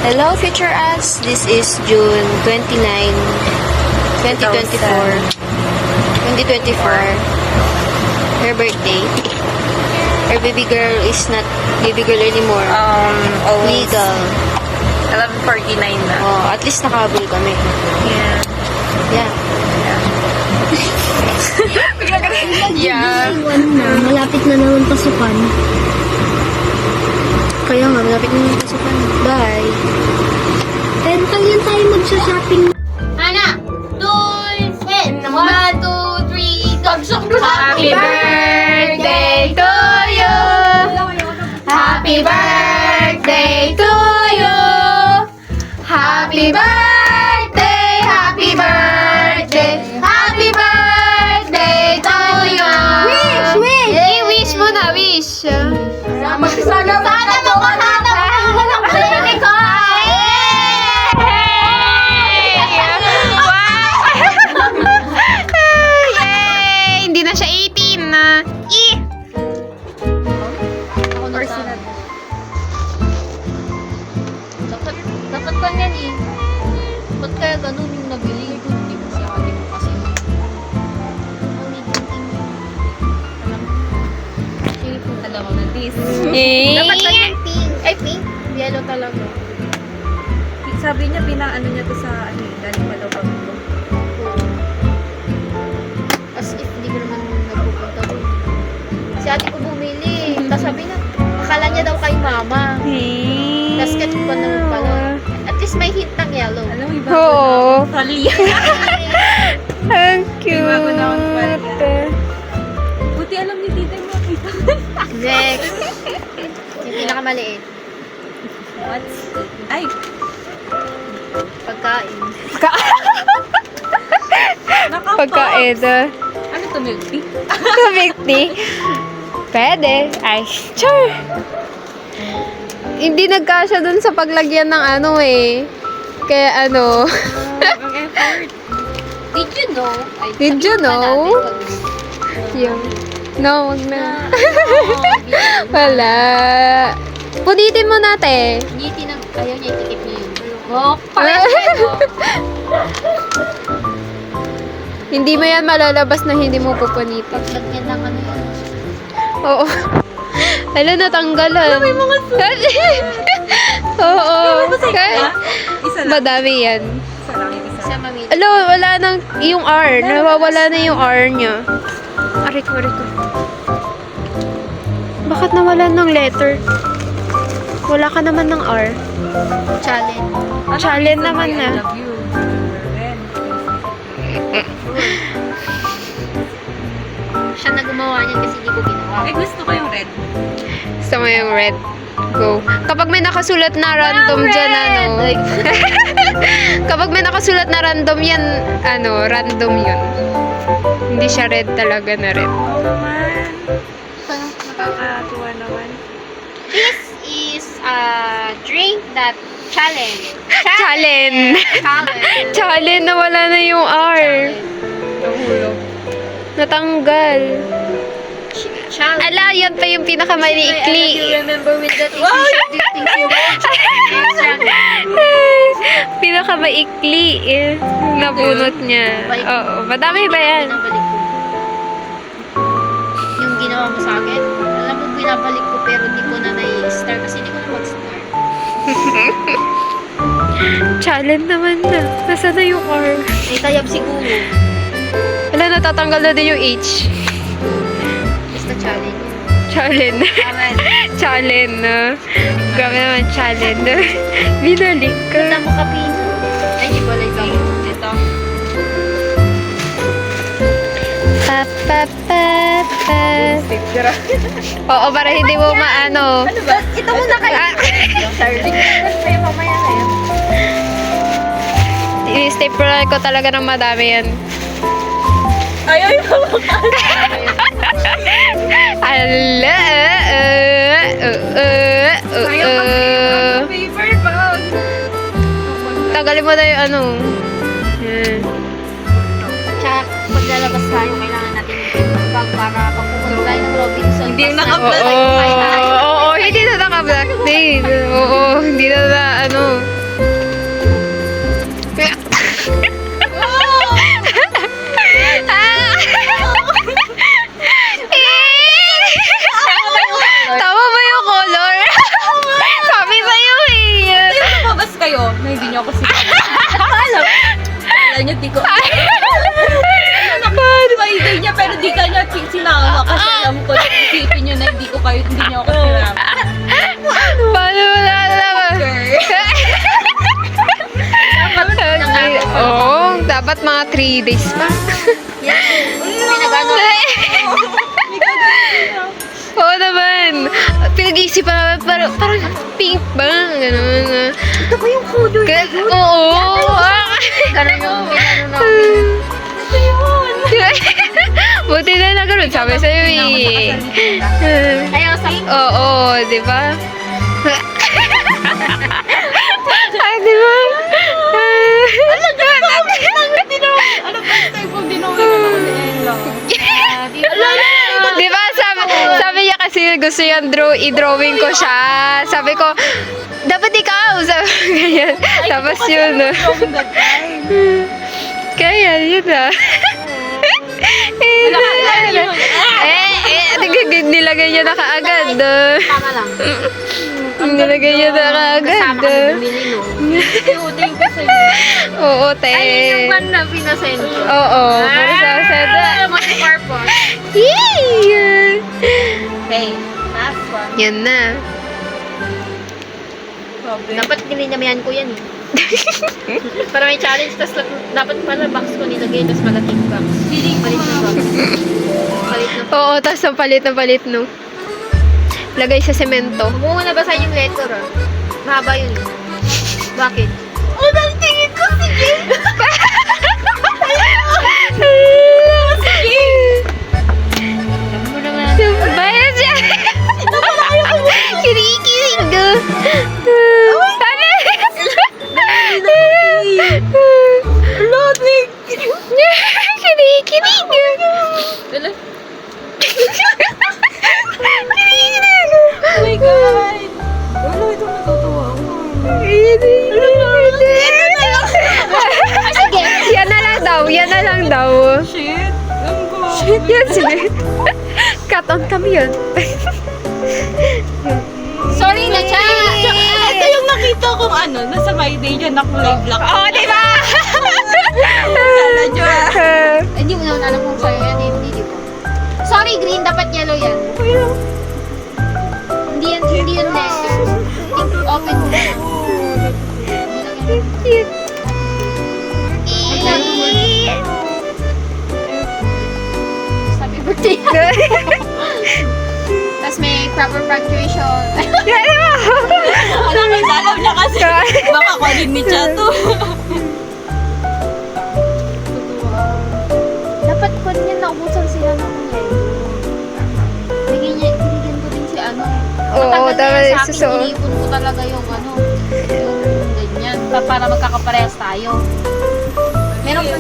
Hello, future us. This is June 29, 2024. 2024. Her birthday. Her baby girl is not baby girl anymore. Legal. 11:49 na. Oh, at least nakahabol kami. Yeah. Yeah. Yeah. Malapit na naman pasukan. Kaya nga, malapit na yung pasukan. Bye. Pero kailan tayo magsha-shopping? Hana! 2, 1, 2, 3, go! Happy birthday to you! Happy birthday to you! Happy birthday! Happy birthday! Happy birthday to you! Wish! Wish! I-wish mo na, wish! Sana mo ng baby ko! Yay! Hindi na siya 18 na. Dapat ka niyan eh. Ba't kaya ganun yung nabili ko? Hindi mo siya akin kasi. Alam mo na this. Dapat ka yung pink. Ay, pink. Yellow talaga. Sabi niya, pinaano niya to sa, galing pa daw kami. As if hindi ko naman nagpupunta doon. Si ate ko bumili. Tapos sabi na, akala niya daw kay mama. Tapos kat pa naman pala. At least may hint ng yellow. Alam mo, iba Oo. Tali. Ang cute. Bago na akong balikan. Buti alam ni tita yung makita. Next. Yung pinakamaliit. What? Ay, Pagkain. nakapops. Pagkain. Ano to, milk tea? Milk tea. Pwede. Ay, sure. Hindi nagkasya dun sa paglagyan ng ano eh. Kaya ano. Ang effort. Did you know? Ay, Did you sabihin pa know? natin pag- Yung. No, wag na. Oh, Wala. Punitin mo natin. ngiti ng, ayaw niya itikip niya yun. Oh, parang mo. Hindi mo yan malalabas na hindi mo pupunitin. Paglag niya ng ano yun. Oo. Hala, natanggalan. May mga Oo. Kaya, Isa lang. madami yan. Isa lang, yung isa. Siya mamili. Alo, wala nang yung R. Nawawala na yung R niya. Aray ko. Bakit nawalan ng letter? Wala ka naman ng R. Challenge. Challenge naman I na. love you. Siya na gumawa niyan kasi hindi ko ginawa. Ay, gusto ko yung red. Gusto mo yung red? Go. Kapag may nakasulat na random dyan, ano. Kapag may nakasulat na random yan, ano, random yun. Hindi siya red talaga na red. Oo naman. Parang Nakakatuwa naman. This is a drink that challenge. Challenge! Challenge. Challenge, nawala na yung R. Nahulog. Natanggal. Challenge. Ala, yan pa yung pinakamaliikli. Remember with that Pinakamaikli eh. Nabunot niya. Oo, madami ba yan? Binabalik ko. Yung ginawa mo sa akin, alam mo, binabalik ko pero di ko na nai-start kasi di ko na mag-start. Challenge naman na. Nasaan na yung R? May tayab siguro. Ala, natatanggal na din yung H. Basta challenge. Challenge. Challenge na. Grabe naman, challenge. Binalik ka. Kita mo kapino. Ay, di ko lang ikaw. Ito. Pa, pa, pa, pa. Oo, para hindi mo maano. Ano ba? Ito muna kayo. Ay, mamaya na yan. I-stapler ko talaga ng madami yan. Ayaw yung Ala, paper bag. Tagalin mo na yung ano. Yan. Tsaka, pag lalabas tayo, kailangan natin yung bag para pag pumunta tayo ng Robinson. Hindi yung basta- Oo, hindi na naka-black din. Oo, hindi na ano. niya, di ko... Paano? May day niya, pero di ka niya sinama kasi alam ko, isipin niyo na hindi niyo ako sinama. Paano mo nalaman? Oo, dapat mga 3 days pa. Pinag-ano. Oo naman. Pinag-iisipan namin, parang pink ba? Ganun. Ito ko yung color. Oo. Ganun yung pinano namin. Buti na lang ganun. Sabi sa'yo eh. Ayaw sa... Oo, di ba? Ay, di ba? Ano ba yung type of dinawin na ako ni Ella? Di ba, sabi niya kasi gusto niya i-drawing ko siya. Sabi ko, dapat ikaw. Sabi ko, ganyan. Tapos yun. Drawing that time. Kaya, yun na. Nilagay niya na kaagad. Tama lang. Nilagay niya na kaagad. Kasama kami bumili, no? Thank you sa'yo. Oo, te. Ay, yung ban na pinasend ko. Oo, puro sa sada. Multi-purpose. Yee! Okay, last one. Yan na. Dapat nilinamihan ko yan eh. Para may challenge, tapos dapat pala box ko nilagay, tapos malaking box. Palit na box. Palit na. Oo, tapos ang palit no. Lagay sa semento. Huwag mo na basahin yung letter ah. Mahaba yun. Bakit? Oh, tingin ko, sige. Alam mo naman. Bayad siya. Kinikilig. Loading. Kinikilig. Dala. Oh my God! Wala, ito natutuwa ako. Sige. Yan na lang daw. Shit! Ang go! Yan, sige. Cut on kami yun. Sorry na, chat! Ito yung nakita kong ano, nasa my day dyan na kulay black. Oo, di ba? Kala nyo ah. Hindi mo naman alam kung sa'yo yan, hindi di ba? Sorry, green, dapat yellow yan. Hindi yan letter. Open mo. Happy birthday. Tapos may proper punctuation. Alam mo, alam niya kasi. Baka kunin ni Chato. Dapat ko niya naubusan sila ng bigyan ko din si ano. Oo, Matagal na tama yan yung sa akin, susuot. iniipon ko talaga yung ano, yung ganyan. Para magkakaparehas tayo. Meron pa.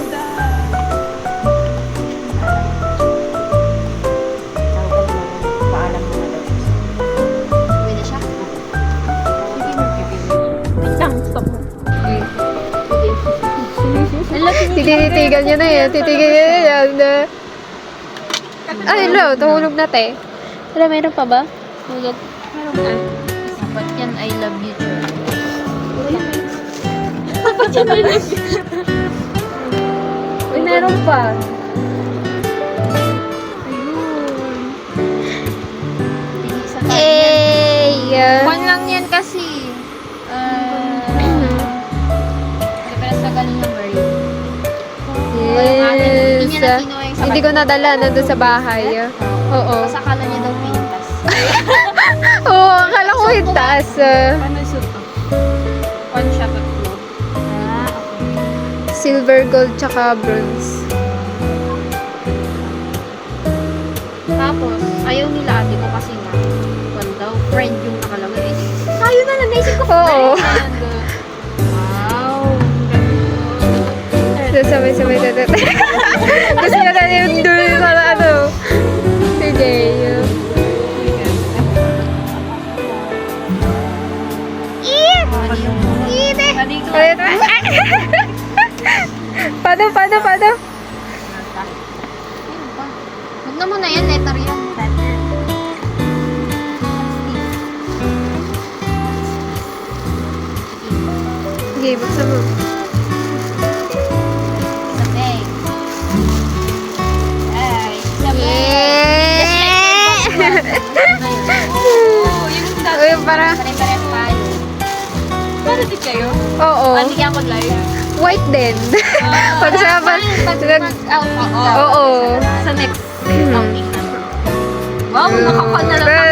Paalam mo na daw. Uwi na siya? Wait lang, stop mo. Tititigan niya na yan. Titigan niya na yan. Ay, hello. Tuhulog na, te. Wala, meron pa ba? Hulog. Meron na. Dapat yan, I love you, Joy. Uy, meron pa. One lang yan kasi. Depende sa galing yung bird. Hindi niya na kinuha yung Hindi ko nadala na doon sa bahay. Oo. Kasi akala niya daw pintas. Oo, akala ko hintas. Ano yung suit to? One shot at blue. Okay. Silver, gold, tsaka bronze. Tapos, ayaw nila ate ko kasi nga, one daw, friend yung nakalagay. Tayo na lang, naisip ko. Oo. Wow. Sabay-sabay na. Gusto na tayo yung doon sa ano. Sige. Paano? Huwag na muna yan, letter yan. Sige, buksan mo. yung para... Pare-pares tayo. Para di kayo. Oo. Hindi ako live. White din. Pag sa... Mag-out. Oo. Sa next outing na. Wow, nakakanala ka.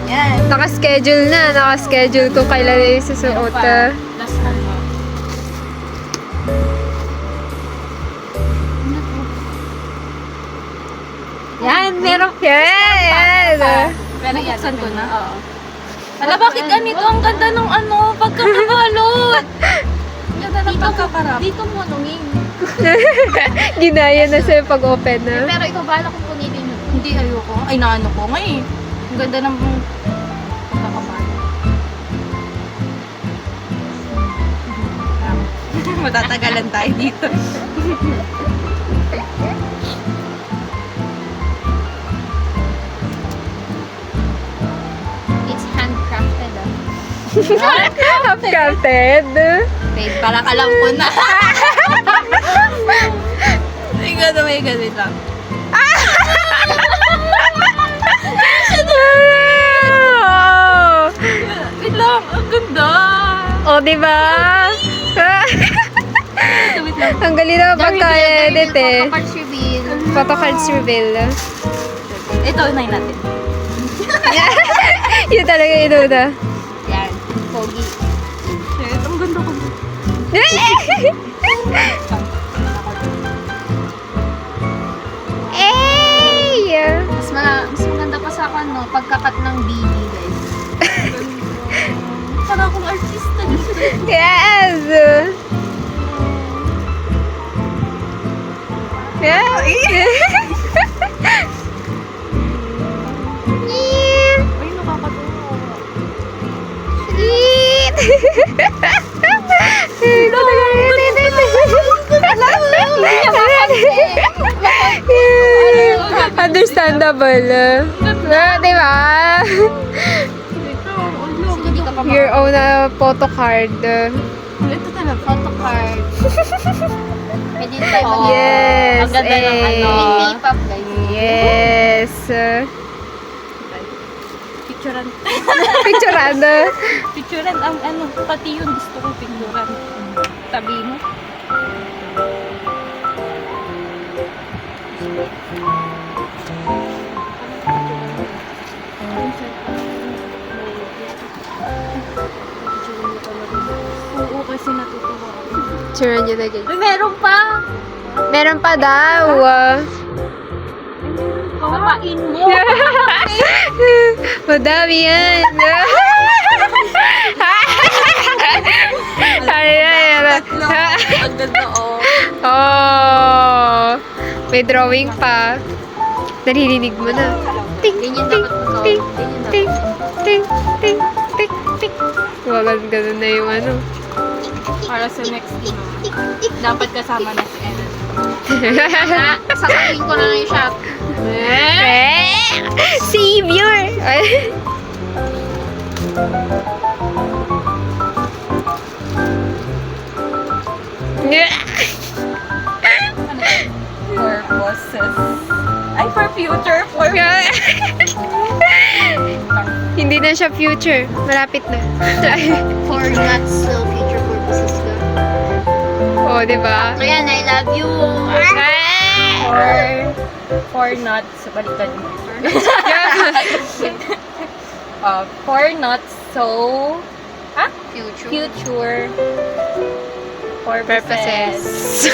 Yan. Naka-schedule na. Naka-schedule kung kailan isusuot. Last one. Yan, meron. Yan. Pero buksan ko na. Oo. Hala, bakit ganito? Ang ganda ng ano, pagkakabalot. Ang ganda ng pagkakarap. Dito mo nungin. Ginaya na sa'yo pag-open na. Pero ikaw bala kung punitin yun. Hindi, ayoko. Ay, naano ko nga eh. Ang ganda ng pagkakabalot. Matatagalan tayo dito. It's handcrafted Half-crafted. Wait, parang alam ko na. Ikaw na may ganun lang. Wait lang, ang ganda. O, diba? Wait lang. Ang galing na pagka-edit eh. Cards reveal. Photo cards reveal. Ito, unahin natin. Yun talaga yun na. Yan. Pogi. Shit, ang ganda ko. Hey! Mas maganda pa sa akin, no? Pagkakat ng BB, guys. Parang akong artista dito. Yes! Yeah! Ay, nakakatuwa. Sweet! Understandable. Diba? Hindi ka pa Your own photo card. Ito talaga. photo card. Pwede tayo mag- Yes. Ang ganda ng ano. May K-pop, guys. Yes. Picturean. Picturean. Picturean ang ano, pati yun gusto ko picturean. Tabi mo. Oo, kasi natutuwa ako. Picturean nyo na ganyan. Meron pa! Meron pa daw. Papain mo! Madami yan. Ayan. Ang ganda, oh. Oh. May drawing pa. Naririnig mo na. Ting, Ganyan ting, dapat mo. ting, Ganyan dapat. ting, ting, ting, ting, ting. Ganun na yung ano. Para sa next team. Dapat kasama na si Ellen. Sasabihin ko na lang yung shop. Savior! Purposes. Ay, for future. For Hindi na siya future. Malapit na. For not so future purposes ko. Oh, di ba? Ayan, I love you. for not. Sa balikan mo. For not so Future. future Purposes. purposes.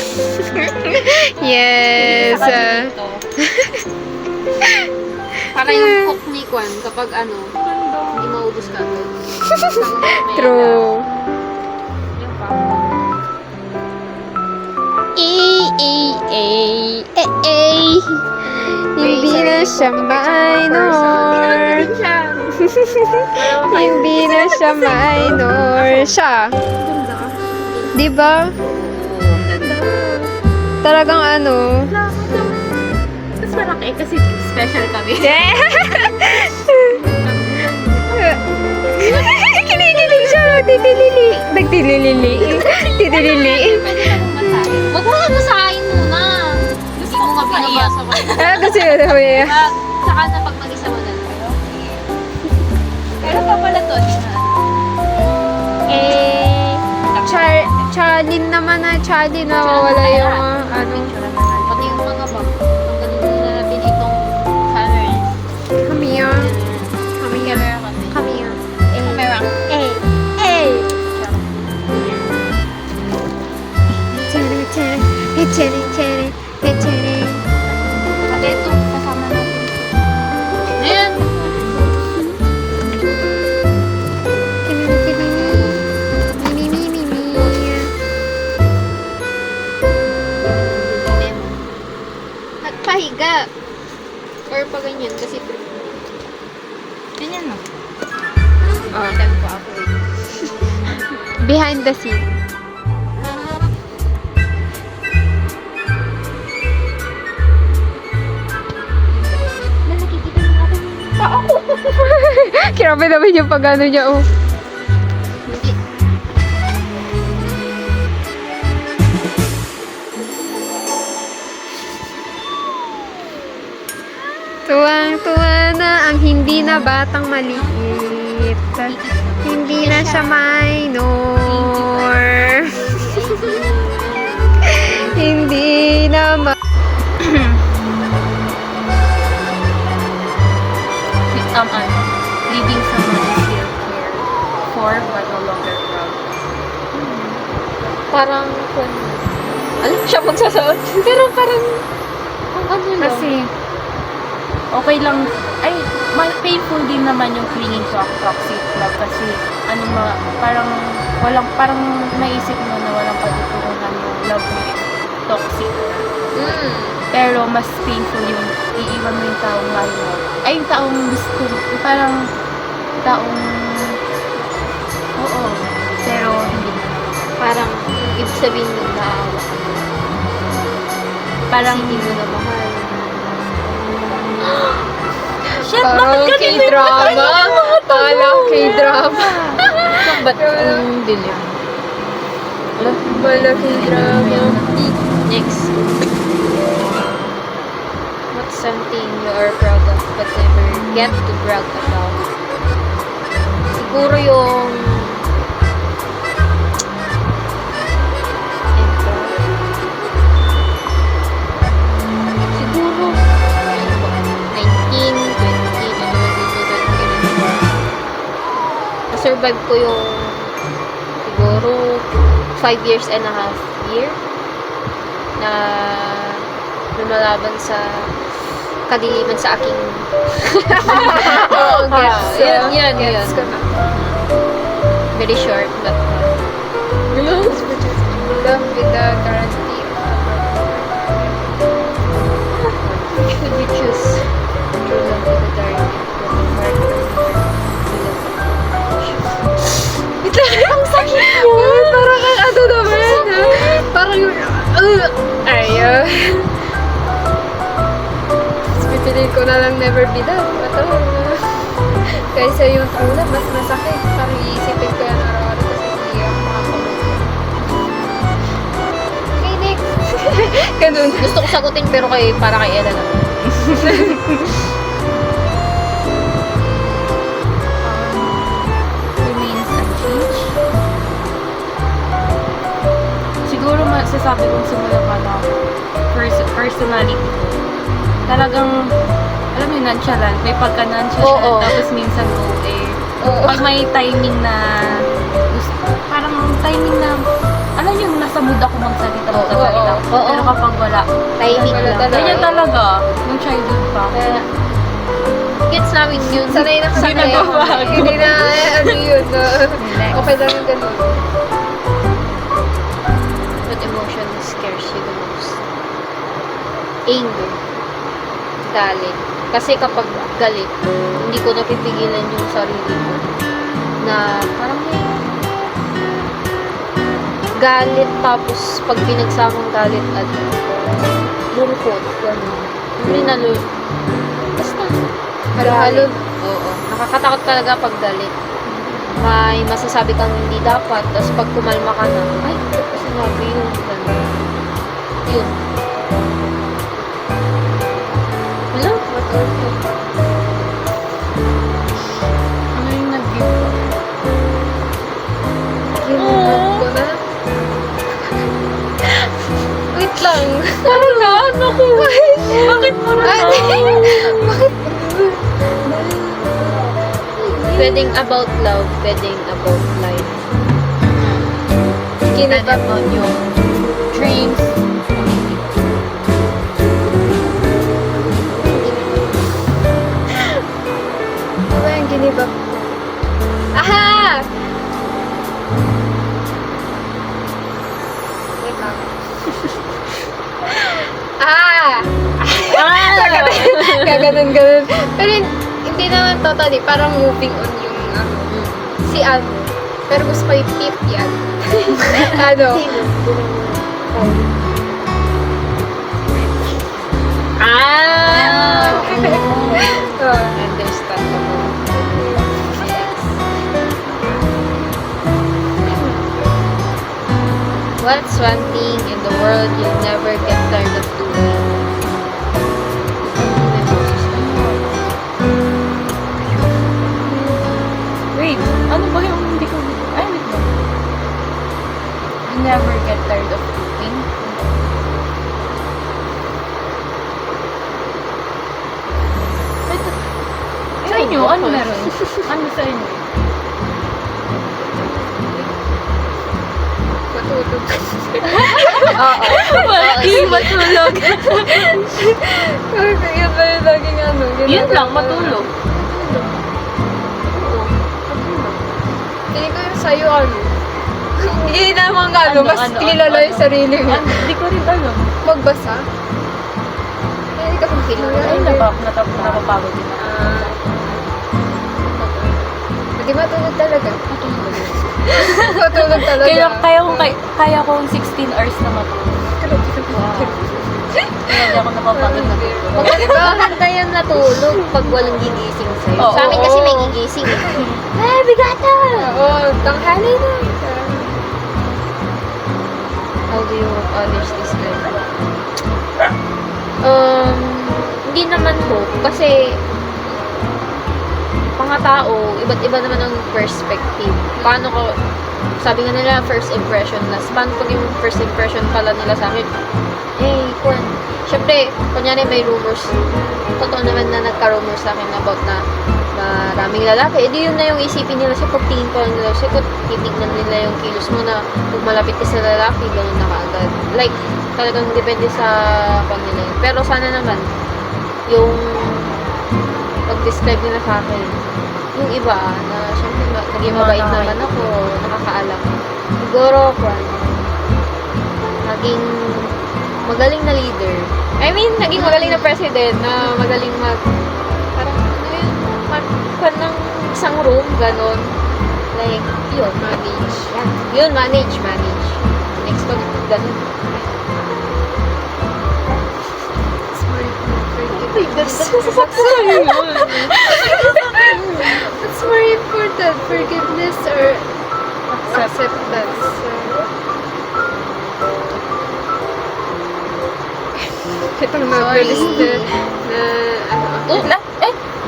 Yes. Para yung cook ni Kwan, kapag ano, hindi maubos ka. True. Hindi na siya minor. Hindi na siya minor. Siya. Di ba? Talagang ano. Mas malaki kasi special kami. Kinikilig siya. Nagtitilili. Nagtililili. Titilili. Huwag mo lang masahin muna. Gusto mo nga binabasa ko. Ah, kasi yun. Saka na pag mag-isa mo na. Chalin naman na. Chalin, nawawala yung ano. Pati yung mga bag. Ang ganun na natin itong camera. Come here. Come here. Camera kasi. Come here. Camera. Hey. Hey. Cherry, cherry. Hey, cherry, cherry. Hey, cherry. Pati ito, kasama natin. Ayan. Nagpahiga. Or pa ganyan kasi Ganyan na. Oh. nagpa ako. Behind the scene. Nakikita mo ako. Grabe naman yung pag-ano niya, oh. Tuwang-tuwa na ang hindi na batang maliit. Hindi na siya minor. Hindi na Leaving someone you still care for but no longer proud. Parang kung alam siya magsasaot. Pero parang kung ano lang. Kasi, okay lang, ay, painful din naman yung clinging to a toxic love kasi, parang naisip mo na walang patutunguhan yung love mo yung toxic na. Pero mas painful yung iiwan mo yung taong mahal mo. Ay, yung taong gusto mo. Parang taong, oo, pero hindi mo. Parang ibig sabihin nung naawa ka. Parang, Hindi mo na mahal. shit, Parang K-drama. Parang K-drama. Ba't ang dilim? Parang K-drama. Next. What's something you are proud of but never get to brag about? Siguro yung siguro 19, 20, 21, 22, 23, 24. Na-survive ko yung siguro 5 years and a half year na lumalaban sa kadiliman sa aking Oo, gets. yun. Gets ko na. Very short but Love with the guarantee. should we choose true love with the dark Ang sakit mo! Parang ang ano naman, ha? Parang yung... Ayun. Pipiliin ko na lang never be that. Ito. Kaysa yung true love, mas masakit. Parang iisipin ko yan araw-araw kasi hindi ako makakamove. Okay, next. Ganun. gusto ko sagutin pero para kay Ella lang remains unchanged. Siguro masasabi kong simula pa na personality ko. Talagang, alam mo, nonchalant. May pagka-nonchalant. Oo. Tapos minsan OA. Oo. Pag may timing na, parang timing na, alam yung nasa mood ako magsalita. Oo. Pero kapag wala, timing Wala lang talaga. ganyan talaga. Nung childhood pa. kaya gets namin yun Sanay na kasi. Hindi na babago. Hindi na, ano yun. Okay lang yung ganun. what emotion scares you the most? Anger. Galit. Kasi kapag galit, hindi ko napipigilan yung sarili ko na parang may galit tapos pag pinagsamang galit at lungkot, gano'n. Hindi na basta. Halo-halo. Oo. Nakakatakot talaga pag galit. May masasabi kang hindi dapat, tapos pag kumalma ka na, ay, ba't ko sinabi yun? Ganun. Yun. Wala, Ano yung nag-give up? Ginulat ko na. Naku! Bakit parang Bakit? Pwedeng about love, pwedeng about life. Kinip about yung dreams? Ano ba yung ginibak? Aha! Wait lang. Gaganon. Pero hindi naman totally, parang moving on yung si Ann. Pero gusto ko yung tip yan. Ano? Understandable. What's one thing in the world you'll never get tired of doing? Wait, ano ba yung hindi ko... Ay, wait lang. You never get tired of cooking? Wait, sa inyo, ano meron? Ano sa inyo? Matulog. Bakit matulog? Yun ba yung laging ano? Yun lang, matulog. Hindi ko yung sa'yo ano. Hindi naman ano, mas kilala yung sarili mo. Hindi ko rin alam. Magbasa? Hindi ka kung kilala. Ay, napapagod din ako. Hindi matulog talaga. Matulog talaga. Kaya kong 16 hours na matulog. Kaya hindi ako napapagod na tulog. Maganda yan natulog pag walang gigising sa'yo. Oo. Sa amin kasi may gigising. Bigata! Oo, tanghali na. How do you others describe it? Hindi naman po. Kasi, mga tao, iba't iba naman ang perspective. Paano ko, sabi nga nila, first impression last. Paano pag yung first impression pala nila sa akin? Kwan. Siyempre, kunyari may rumors. Totoo naman na nagka-rumors sa akin about na maraming lalaki. Edi yun na yung isipin nila. Kasi pagtingin ko lang nila, kasi kung titignan nila yung kilos mo na kung malapit ka sa lalaki, gano'n na kaagad. Like, talagang depende sa kanila yun. Pero sana naman, yung pag-describe nila sa akin, yung iba, na syempre naging mabait naman ako, nakakaalam. Siguro, kwan, naging magaling na leader. I mean, naging magaling na president, na magaling parang, ano yun, kwan ng isang room, ganon. Like, yun, manage. Yun, manage. Next ko, ganon. What's more important, forgiveness or acceptance? Itong nabilis na ano.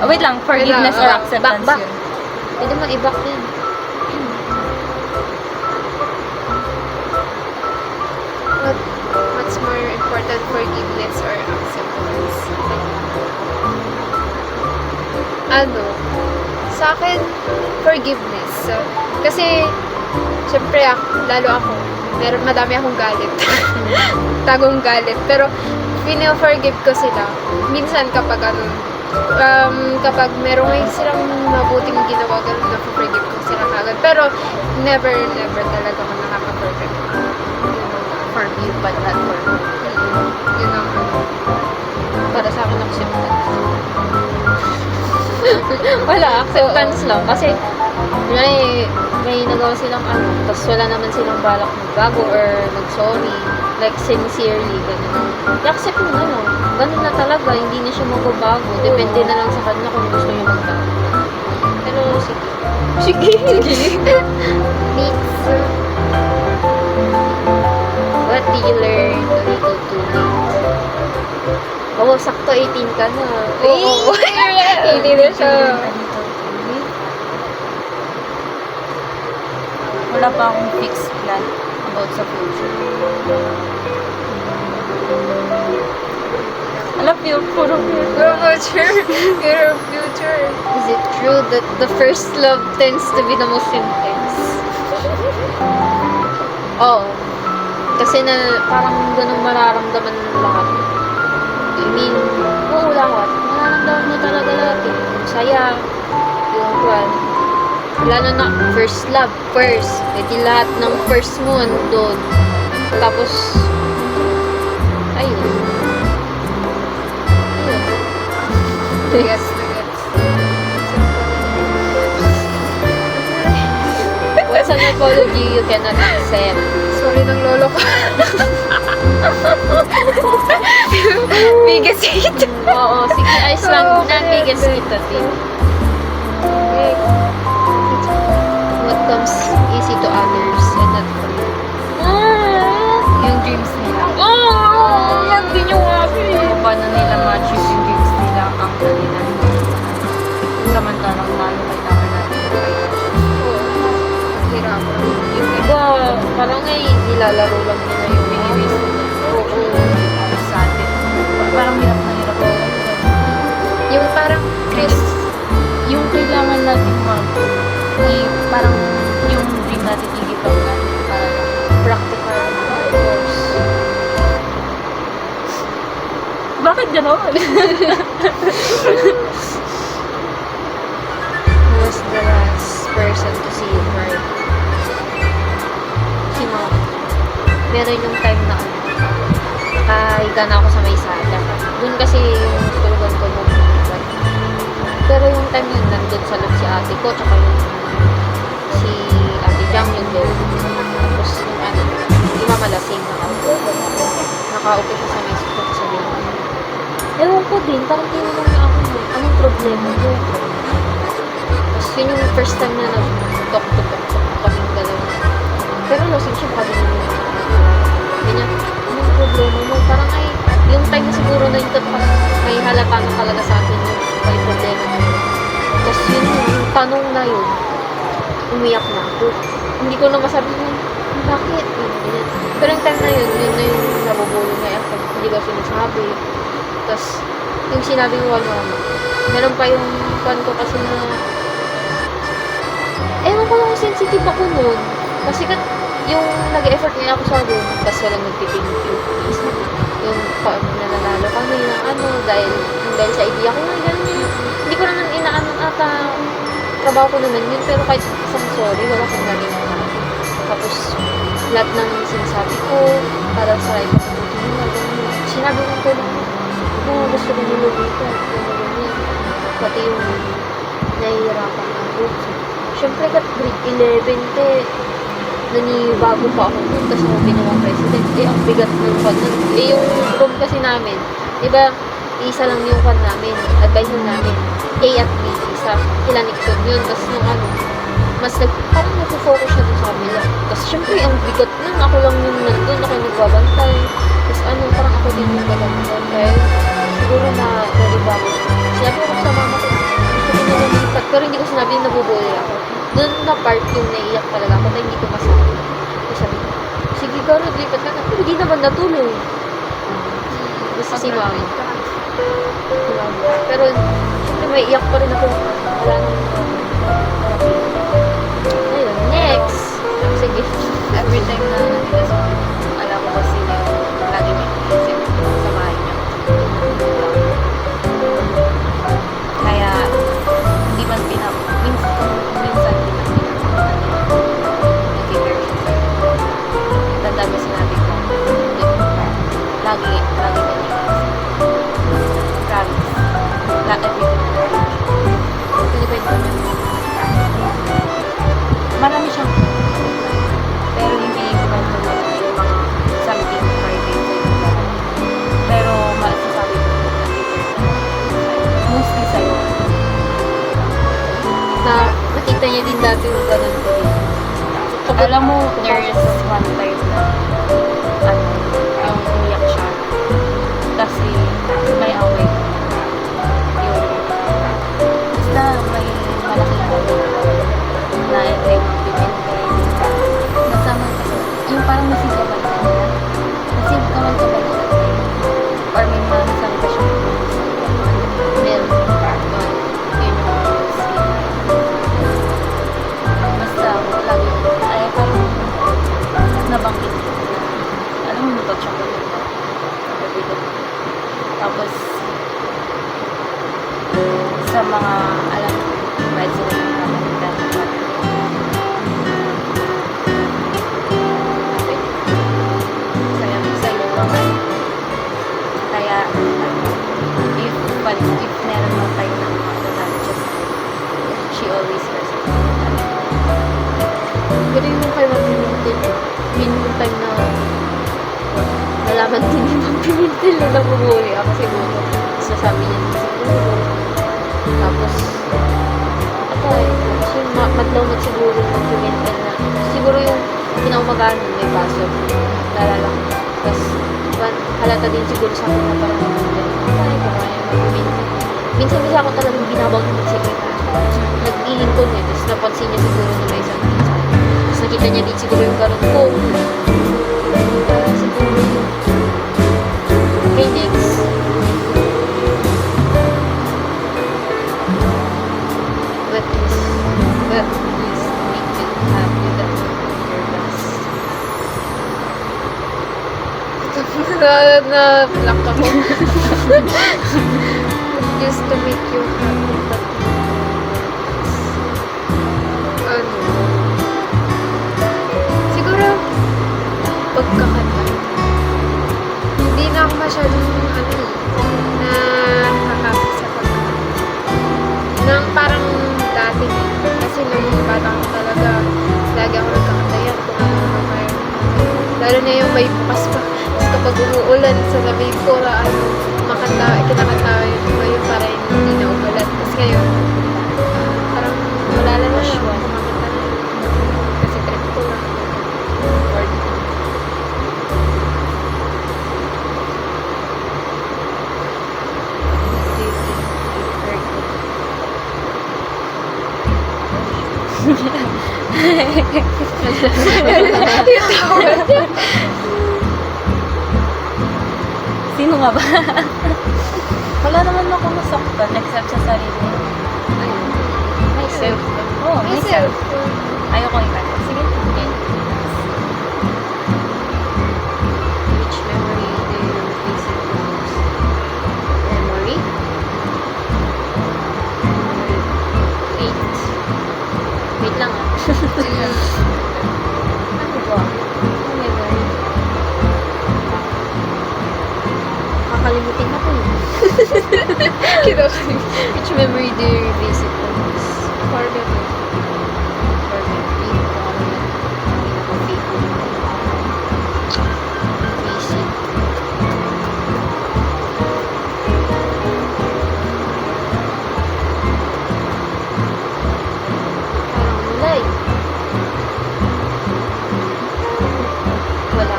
Wait lang, forgiveness or acceptance back. yun. Pwede mo i-back yan. What's more important, forgiveness or acceptance? Ano? Sa akin, forgiveness. So, kasi, syempre, lalo ako, madami akong galit. Tagong galit. Pero, pina-forgive ko sila. Minsan kapag kapag merong silang mabuting ginawa, ganun na forgive ko sila kagad. Pero, never talaga ako nakaka-forgive. For you, but not for me. Yun ang Para sa akin, acceptance. Wala, acceptance lang. Kasi, may nagawa silang tapos wala naman silang balak magbago or mag-sorry. Like, sincerely, ganun. I-accept mo na lang. Ganun na talaga, hindi na siya magbabago. Depende na lang sa kanila kung gusto niya magbago. Pero, sige. Next. What did you learn a little too late? Oo, sakto 18 ka na. Oo. Hindi na siya. Wala pa akong fixed plan about sa future. Alam, puro future. Puro future. Is it true that the first love tends to be the most intense? Oo. Kasi na parang ganun mararamdaman ng lahat. I mean, oo lahat. Mararamdaman mo talaga lahat eh. Yung saya, yung kwan. Lalo na first love, first. Pwede lahat ng first mo andun. Tapos, ayun. Ayun. Yes, gets. What's an apology you cannot accept? Sorry ng lolo ko. Biggest hit. Oo, sige, ayos lang. Oo, Nabigas kita, Tim. What comes easy to others and not for you. Yung dreams nila. Yan din yung akin. Kung paano nila ma-achieve yung dreams nila ang kanila. Samantalang tayo kailangan natin yung Hirapan. Yung iba, parang nilalaro lang nila yung Biniwaste nila. Oo. para sa atin. Parang hirap na hirap ako. Yung parang, Yung kailangan natin parang yung dream natin i-give up natin para practical course. bakit gano'n? Who was the last person to see you cry? Si Mom. Meron yung time na nakahiga na ako sa may sala. Doon kasi yung tulugan ko nung pero yung time yun, nandun sa loob si ate ko, tsaka yung si ate Jam yung doon. Tapos yung di ba malasing, nakaupo siya sa may sukot sa bilog. Ewan ko din, parang tinanong niya ako anong problema ko. Tapos yun yung first time na nag-talk to kaming dalawa. Pero lasing siya, baka din yung sabi niya, anong problema mo? Parang yung time na siguro na yung may halata na talaga sa akin yung may problema mo. Tapos yun, yung tanong na yun, umiyak na ako. Hindi ko na masabi yun, bakit? Yun. Pero yung time na yun na yung nabubulo na ako. Hindi ko sinasabi. Tapos, yung sinabi ko wala naman. Meron pa yung pan ko kasi na ewan ko lang kung sensitive ako nun. Kasi yung nag-effort niya ako sa room, tapos walang nagpiping please. Yung nananalo kami na dahil sa idea ko, ganun yun. Hindi ko naman inaano ata trabaho ko naman yun, pero kahit isang sorry, wala kong gagawin na. Tapos, lahat ng sinasabi ko, para sa ipapatutin mo, sinabi ko ko lang, gusto ko nilugin ko, ganyan. Pati yung nahihirapan ako. Siyempre, kat grade 11, nanibago pa ako nun, tapos ako ginawang president. Ang bigat ng fan nun. Yung room kasi namin, diba, isa lang yung fan namin, advisor namin, A at B, isa, kilanikod yun, tapos nung mas parang nag-focus siya dun sa kabila. Tapos syempre, ang bigat nun, ako lang yung nandun, ako yung nagbabantay. Tapos parang ako din yung nagbabantay. Kaya siguro nariba ako. Sinabi ko sa mama ko, gusto ko na lumipat, pero hindi ko sinabi yung nabubuli ako. Doon na part yung naiyak talaga ako na hindi ko masabi. Kasi sabi ko, sige Garot, lipat ka na. Pero hindi naman natuloy. Basta si mama. Pero, syempre may iyak pa rin ako. Wala nang ayun, next. Sige. Every time na alam ko kasi lagi niya inisip sa bahay niya. Kaya, hindi man minsan nag-figure siya sa'yo. Tanda mo sinabi ko, lagi ka niya inisip. Promise. Everything na Pinipento niya. marami siyang pero hindi ko man yung mga something private pero masasabi ko mostly sa'yo Na nakita niya din dati yung ganun ko din. alam mo there's one time na yung umiyak siya kasi may away yung basta may malaking away na entry nasama kasi yung parang nasigawan ka nila nasigawan ka ba nila or may mga nasabi ka siya Pero yung kay Ma'am Pimentel, yun yung time na nalaman din ni Ma'am Pimentel na namumuhi ako siguro. Sasabi niya din siguro. Tapos, tapos yung madlawmat siguro ng Ma'am Pimentel na siguro yung pinaumagaan may pasok. Nalala ko. Tapos, halata din siguro sa akin na parang ay, kumaya Ma'am Pimentel. Minsan ako talagang binabaw ng sekretary. Nag-iling ko niya, tapos napansin niya siguro na may isang minsan. Tapos nakita niya din siguro yung karoon ko. Siguro yung Phoenix. But please make it happy that your best. Na-block ako. Just to make you happy but ano, siguro pagkakanta. Hindi na ako masyadong nakakapit sa pagkakanta. Nang parang dati kasi nung bata ko talaga lagi ako nagkakanta yan kung ano kayo. Lalo na yung may bukas pa. Tapos kapag umuulan, sasabihin ko na makanta, kinakanta yung para hindi na umalat. Tapos ngayon, parang wala lang na siya. Kumakanta na yun. Kasi trip ko lang. Or, Sino nga ba? Wala naman ako nasaktan except sa sarili. myself. Oh, myself. Ayoko iba. Sige. Which memory do you visit the most? Memory? 8. Wait lang ah. Ano ba? Ano memory? Kakalimutin ako eh. Which memory do you revisit the most? For memory. For memory. Kung ano yun. Pinaka-favorite. Visit. Parang wala eh. Wala.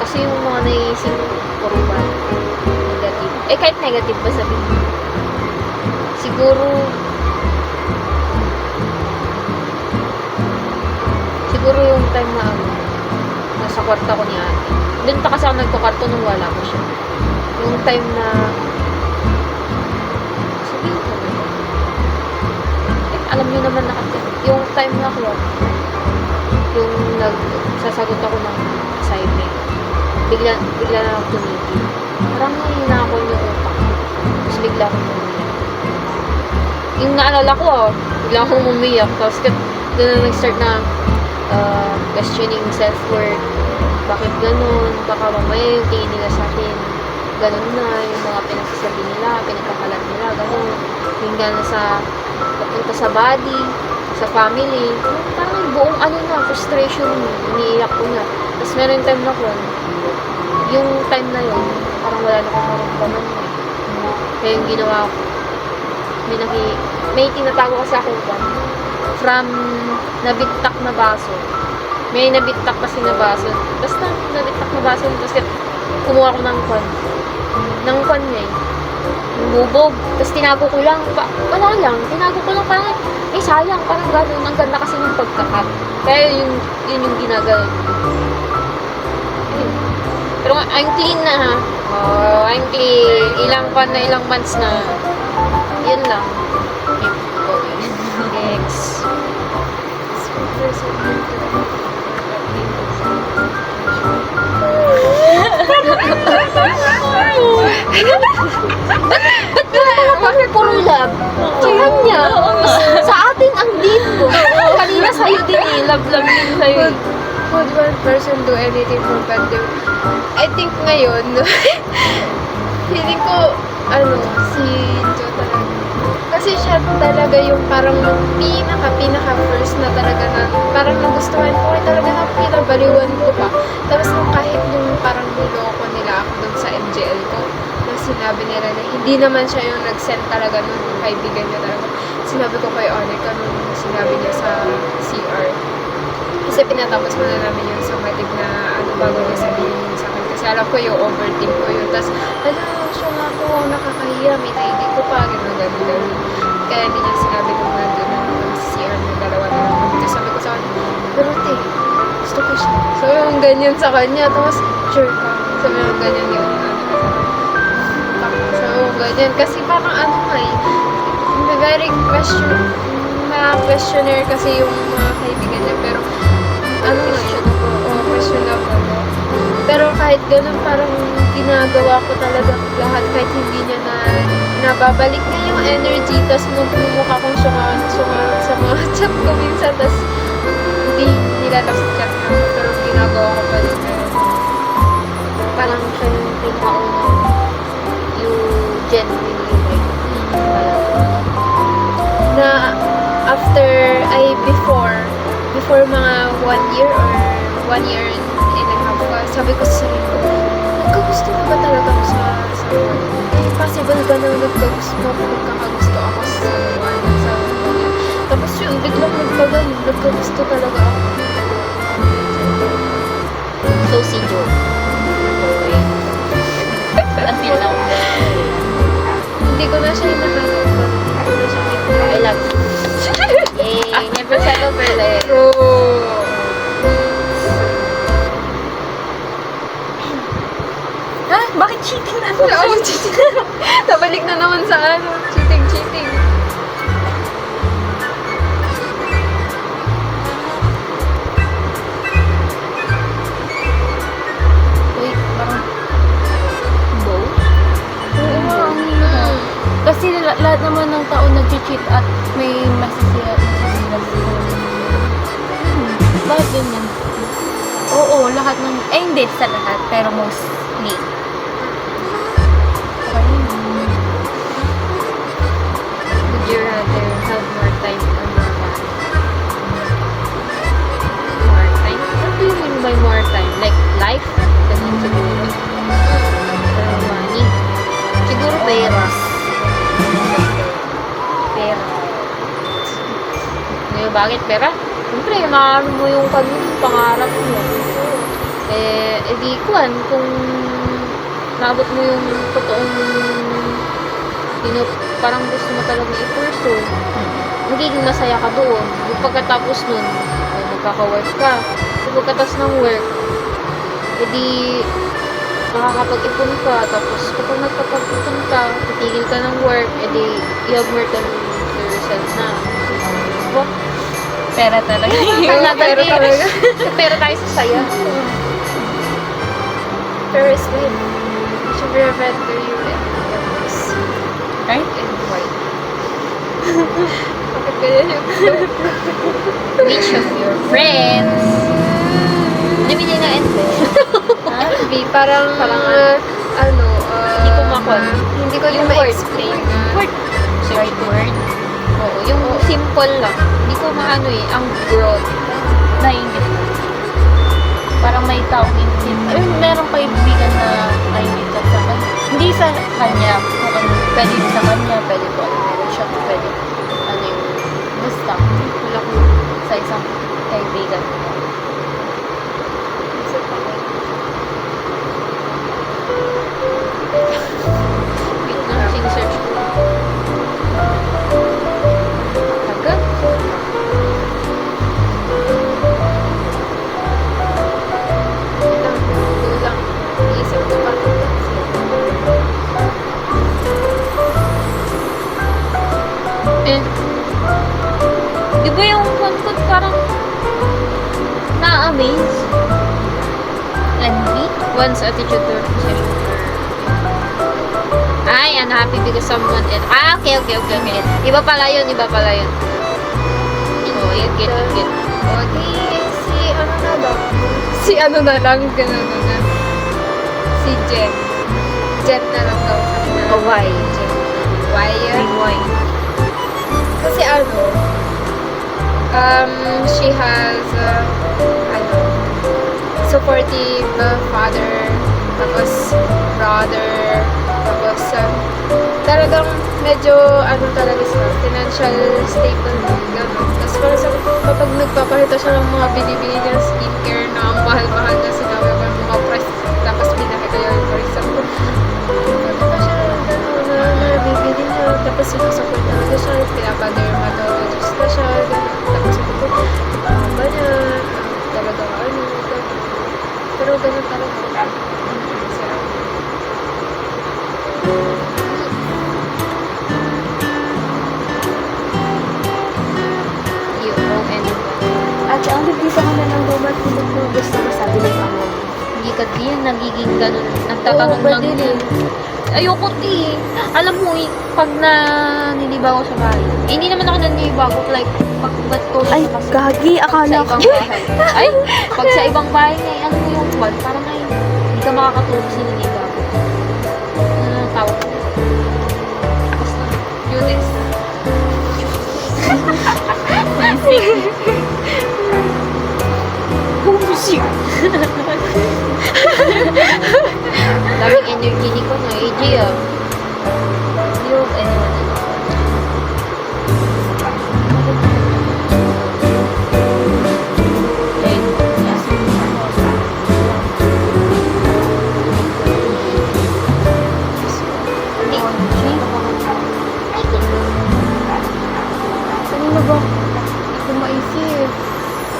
Kasi yung mga naiisip ko, puro ba negative. Eh, kahit negative ba sabihin mo? Siguro yung time na nasa kwarto ko ni ate. Doon pa kasi ako nagkakwarto nung wala ko siya. Yung time na sabihin ko na ba? Alam niyo naman na yung time na ako yung nagsasagot ako ng assignment. Bigla na ako tumigil. Parang nahinahon yung utak ko. Tapos bigla akong umiyak. Yung naalala ko, bigla akong umiyak. Tapos doon na nag-start na questioning self-worth. Bakit ganun? Baka mamaya yung tingin nila sa akin. Ganun na. Yung mga pinagsasabi nila, pinagkakalat nila, ganun. Yung gana sa papunta sa body, sa family. Parang yung buong frustration, iniiyak ko na. Tapos meron yung time na ko, yung time na yun, parang wala na akong maramdaman. Kaya yung ginawa ko, may tinatago kasi ako from nabitak na baso. May nabitak kasi na baso. Basta nabitak na baso. Tapos kumuha ko ng kwan niya eh. Yung bubog. Tapos tinago ko lang. Wala lang. Tinago ko lang parang, sayang. Parang gano'n. Ang ganda kasi ng pagkakat. Kaya yun yung ginagawin. Pero I'm clean na ha. Oh, I'm clean. Ilang months na. Yun lang. Next. Bakit puro love? Sa kanya. Sa atin ang deep ko. Kanina sa'yo din eh. Love din sa'yo eh. Would one person do anything for pandemic? I think ngayon, feeling ko, si Jo talaga. Kasi Kasi siya talaga yung parang pinaka first na talaga na parang nagustuhan ko, talaga na pinabaliwan ko pa. Tapos nung kahit yung parang niloko nila ako dun sa MJL ko, na sinabi nila na hindi naman siya yung nag-send talaga nung kaibigan niya talaga. Sinabi ko kay Onika nung sinabi niya sa CR. Kasi pinatapos mo na namin yun sa matig na ano bago niya sabihin yun sa akin. Kasi alam ko yung overthink ko yun. Tapos, siya nga ako, nakakahiya, may naibig ko pa, gano'n. Kaya hindi niya sinabi kung nandun na sa CR ng dalawa na lang. Tapos sabi ko sa kanya, pero te, gusto ko siya. So, yung ganyan sa kanya. Tapos, sure ka. Sabi yung ganyan yung so, ganyan. Kasi parang ano nga very questioner kasi yung mga kaibigan niya. Pero, ano nga questionable. Pero kahit ganun, parang ginagawa ko talaga lahat kahit hindi niya na nababalik niya yung energy, tas magmumukha kong sunga sa mga chat ko minsan, tas hindi nilalap sa chat ko. Pero ginagawa ko pa rin. Parang siya yung pinakaunang yung genuinely like Na after, before mga 1 year or 1 year and a half, sabi ko sa sarili ko, nagkagusto na ba talaga ako sa possible ba na magkakagusto ako sa kanya. Tapos yun, biglang nagkagusto talaga ako. so si Joe. Until now. Hindi ko na siya hinahanap. I love you. Yay! Never settle for less. Ha? Bakit cheating na? Oo, cheating. Nabalik na naman sa ano. Cheating. Wait, parang... Bow? Oo nga, ang hirap. Kasi lahat naman ng tao nag-cheat at may masisira sila. Bakit ganyan? Oo, lahat ng... hindi sa lahat, pero mostly. Would you rather have more time or more money? More time? What do you mean by more time? Like life? Ganun siguro. Or money? Siguro pera. Pera. Ngayon, bakit pera? Siyempre, maano mo yung pangarap mo. Di kuwan, kung naabot mo yung totoong parang gusto mo talaga i-pursue, magiging masaya ka doon. Yung pagkatapos nun, magkaka-work ka. Yung pagkatapos ng work, edi makakapag-ipon ka. Tapos kapag nagkapag-ipon ka, titigil ka ng work, edi you have more time to yourself na. Diba? Pera talaga. Pera talaga. Pero tayo sa saya. Pero is life. Should be better you and others. Right? And why? Bakit ganyan yung Which of your friends? Namin yung na-end FB, parang ano, Hindi ko hindi ko yung ma-explain. Right word? Oo, yung simple lang. Hindi ko maano ang growth. Nainip. Parang may taong inip. Ayun, meron kaibigan na nainip ka sa kanya. Hindi sa kanya. Kung ano, pwede sa kanya, pwede ko ano meron siya, pwede ano yung basta. Wala ko sa isang kaibigan. Wait na, sing-search ko. Agad? Lang. Iisip ko pa. Di ba yung konkot parang na-amaze? Envy? One's attitude toward possession or... Ay, unhappy because someone else. Okay. Iba pala yun. Oh, you get. O di, si ano na lang, ganun na. Si Jen. Jen na lang daw. Oh, why? Why yun? Why? Kasi she has, supportive father, tapos brother, tapos talagang medyo talaga siya, financial stable, gano'n. Tapos parang sa kapag nagpapakita siya ng mga binibili niya skincare na ang mahal-mahal na sinabi ko ng mga price, tapos pinakita niya yung price ako. Ano ba siya gano'n na nabibili niya, tapos sinusupport talaga siya, pinapa-dermatologist na siya, gano'n. Tapos ito po, ba niya, talagang gano'n. Pero gano'n talaga. You know anyone. At ang nagkita ko na ng gumat ko gusto ko sabi ng ako. Hindi ka din nagiging ganun. Nagtatanong Oo, lang ba din din. Ayoko ti. Alam mo, pag nanilibaw ako sa bahay, hindi naman ako nanilibago. Like, pag tulog Ay, ka kasi gagi, sa akala ko. ibang bahay. Ay, pag sa ibang bahay na, ano mo yung kwan, parang ay, hindi ka makakatulog sa nanilibago. Ano ang tawag? Basta, Eunice. Daming energy ni ko na AJ ah. Yung anyone else. Kanina ba? Hindi ko maisip.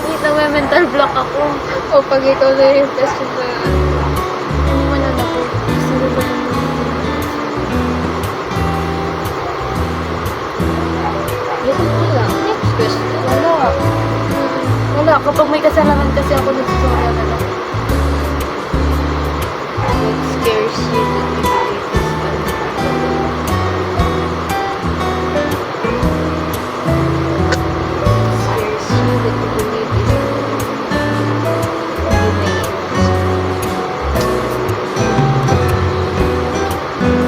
Wait, nagme-mental block ako. O pag ikaw na yung question na Ano man ako? Sino ba naman? Yun wala. Next question. Wala. Wala. Kapag may kasalanan kasi ako nagsusorya na lang. What scares you that you believe is scares you that you believe is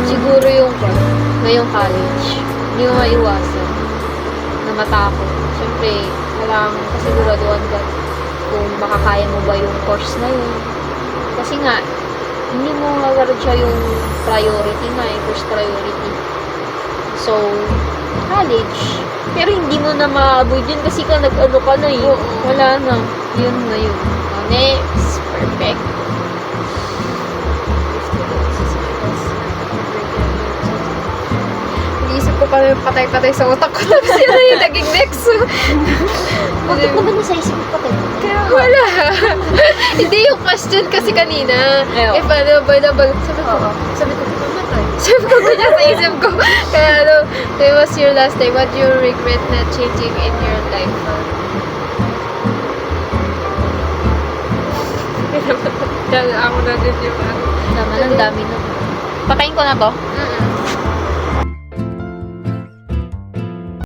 siguro yung ngayong college, hindi mo maiwasan na matakot. Siyempre, walang kasiguraduhan ka kung makakaya mo ba yung course na yun. Kasi nga, hindi mo agad siya yung priority nga, yung first priority. So, college. Pero hindi mo na ma-avoid yun kasi ka nag-ano ka na eh. Wala na. Yun na yun. Next. Perfect. Iniisip ko pa yung patay-patay sa utak ko. Tapos yun na yung naging next. Bakit naman nasa isip mo pa tayo? Kaya wala. Hindi yung question kasi kanina. Ayaw. If available. Sabi ko, pamatay. Sabi ko ganyan sa isip ko. Kaya it was your last day. What do you regret not changing in your life? Kaya ako na din yung Naman, ang dami na. Patayin ko na to. Mm-mm.